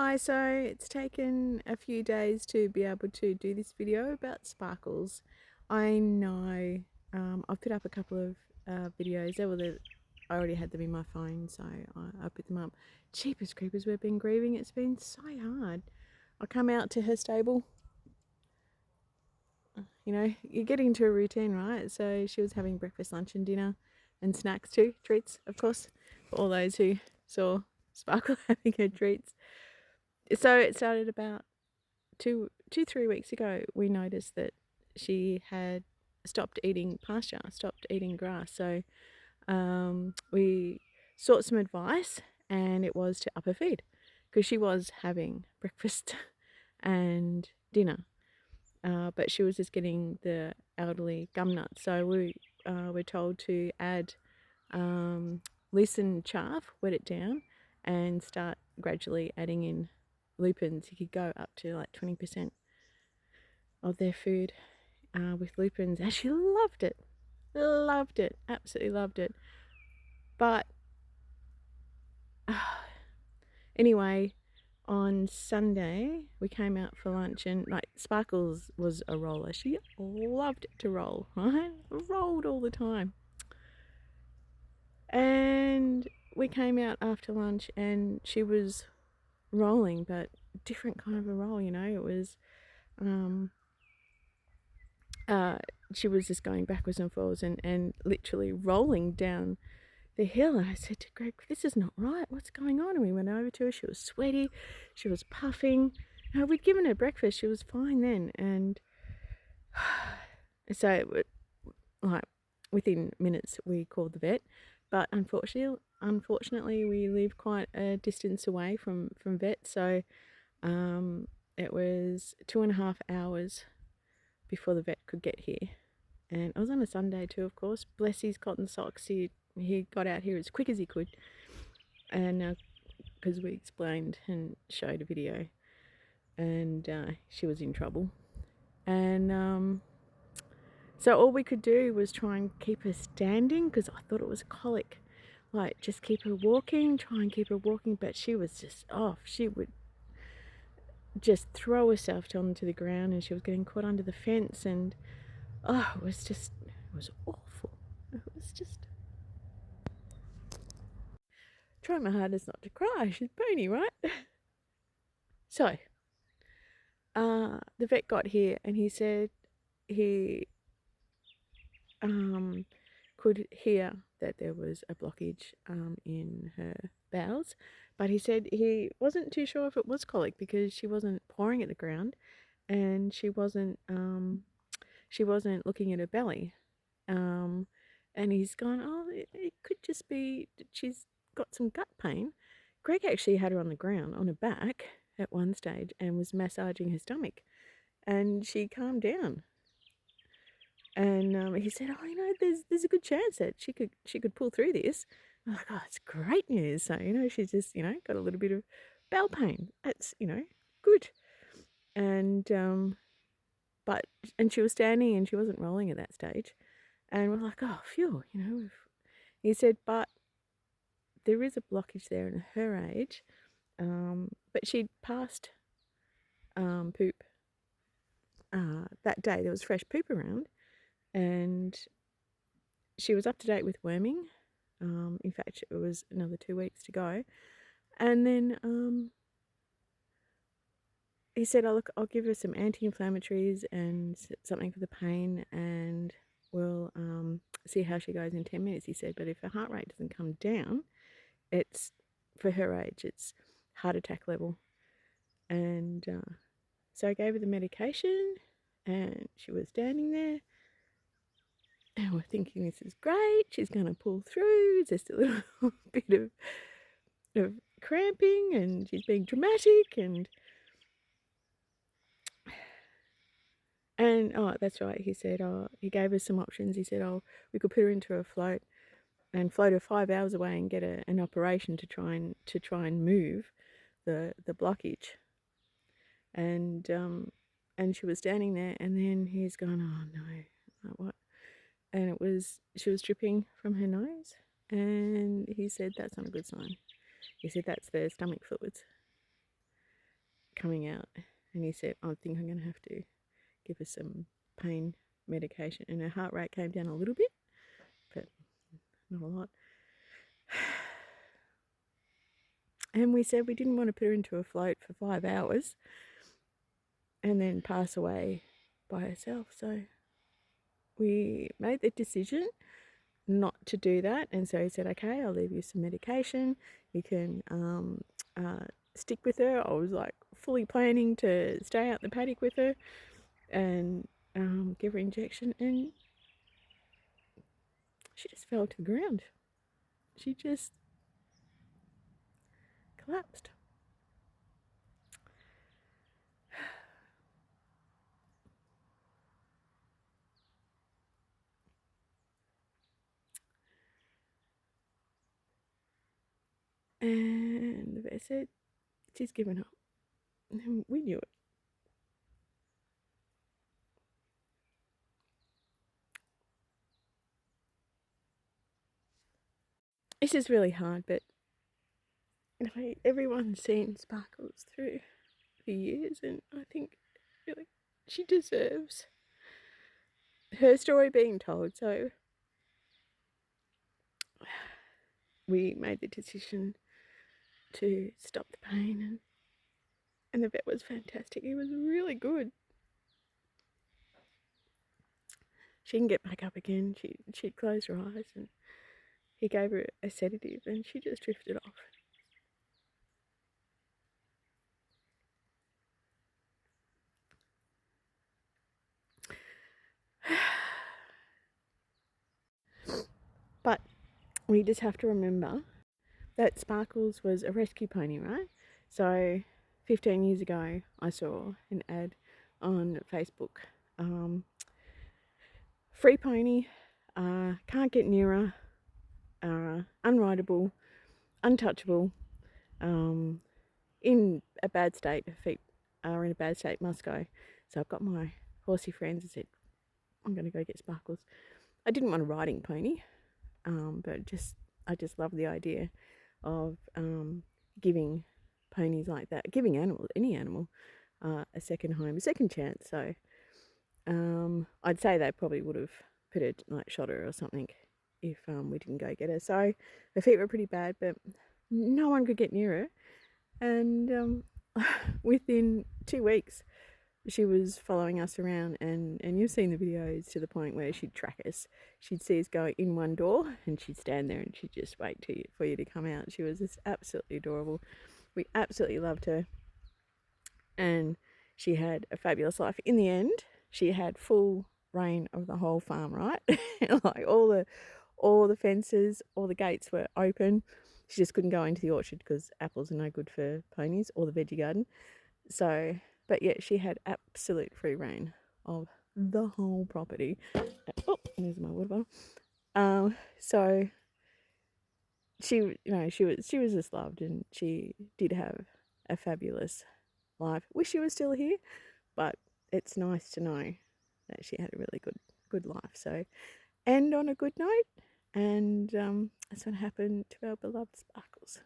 Hi, so it's taken a few days to be able to do this video about sparkles. I know I've put up a couple of videos. I already had them in my phone, so I put them up. Jeepers creepers, we've been grieving. It's been so hard. I come out to her stable. You know, you get into a routine, right? So she was having breakfast, lunch and dinner and snacks too, treats, of course, for all those who saw Sparkle having her treats. So it started about 3 weeks ago. We noticed that she had stopped eating pasture, stopped eating grass. So we sought some advice, and it was to up her feed because she was having breakfast and dinner, but she was just getting the elderly gum nuts. So we were told to add loosen chaff, wet it down, and start gradually adding in lupins. You could go up to like 20% of their food with lupins, and she loved it, absolutely loved it. But anyway, on Sunday we came out for lunch, and like Sparkles was a roller. She loved to roll, right? Rolled all the time. And we came out after lunch and she was rolling, but different kind of a roll, you know. It was she was just going backwards and forwards and literally rolling down the hill. And I said to Greg, this is not right, what's going on? And we went over to her. She was sweaty, she was puffing. We'd given her breakfast, she was fine then. And so like within minutes we called the vet, but unfortunately we live quite a distance away from vet. So it was 2.5 hours before the vet could get here, and it was on a Sunday too, of course. Bless his cotton socks, he got out here as quick as he could. And because we explained and showed a video, and she was in trouble. And so all we could do was try and keep her standing, because I thought it was colic. Like, just keep her walking, try and keep her walking. But she was just off. She would just throw herself onto the ground, and she was getting caught under the fence. And it was awful. It was just trying my hardest not to cry. She's Pony, right? So the vet got here, and he said he could hear that there was a blockage in her bowels, but he said he wasn't too sure if it was colic because she wasn't pouring at the ground, and she wasn't looking at her belly. And he's gone, oh, it could just be that she's got some gut pain. Greg actually had her on the ground on her back at one stage and was massaging her stomach, and she calmed down. And he said, oh, you know, there's a good chance that she could pull through this. I'm like, oh, it's great news. So, you know, she's just, you know, got a little bit of bowel pain. That's, you know, good. And and she was standing and she wasn't rolling at that stage. And we're like, oh, phew, you know. He said, but there is a blockage there in her age. But she'd passed poop that day. There was fresh poop around, and she was up to date with worming. In fact, it was another 2 weeks to go. And then he said, oh, look, I'll give her some anti-inflammatories and something for the pain, and we'll see how she goes in 10 minutes, he said. But if her heart rate doesn't come down, it's, for her age, it's heart attack level. And so I gave her the medication, and she was standing there, and we're thinking, this is great, she's going to pull through, just a little bit of cramping, and she's being dramatic, and oh, that's right, he said, oh, he gave us some options. He said, oh, we could put her into a float and float her 5 hours away and get an operation to try and move the blockage. And she was standing there, and then he's gone, oh no, like, what? And she was dripping from her nose, and he said, that's not a good sign. He said, that's the stomach fluids. coming out, and he said, I think I'm going to have to give her some pain medication. And her heart rate came down a little bit, but not a lot. And we said we didn't want to put her into a float for 5 hours and then pass away by herself. So we made the decision not to do that. And so he said, okay, I'll leave you some medication. You can stick with her. I was like fully planning to stay out in the paddock with her and give her injection. And she just fell to the ground. She just collapsed. And the vet said, she's given up. And we knew it. It's just really hard, but everyone's seen Sparkles through for years, and I think really she deserves her story being told. So we made the decision to stop the pain, and the vet was fantastic. He was really good. She can get back up again. She'd closed her eyes, and he gave her a sedative, and she just drifted off. But we just have to remember that Sparkles was a rescue pony, right? So 15 years ago, I saw an ad on Facebook. Free pony, can't get nearer, unrideable, untouchable, in a bad state. Her feet are in a bad state, must go. So I've got my horsey friends and said, I'm going to go get Sparkles. I didn't want a riding pony, but I just love the idea of giving ponies like that, giving any animal, a second home, a second chance. So I'd say they probably would have put a shot her or something if we didn't go get her. So her feet were pretty bad, but no one could get near her. And within 2 weeks, she was following us around, and you've seen the videos to the point where she'd track us. She'd see us go in one door, and she'd stand there and she'd just wait for you to come out. She was just absolutely adorable. We absolutely loved her, and she had a fabulous life. In the end, she had full reign of the whole farm, right? Like all the fences, all the gates were open. She just couldn't go into the orchard because apples are no good for ponies, or the veggie garden. So, but yeah, she had absolute free reign of the whole property. Oh, there's my water bottle. So she was just loved, and she did have a fabulous life. Wish she was still here, but it's nice to know that she had a really good life. So, end on a good note, and that's what happened to our beloved Sparkles.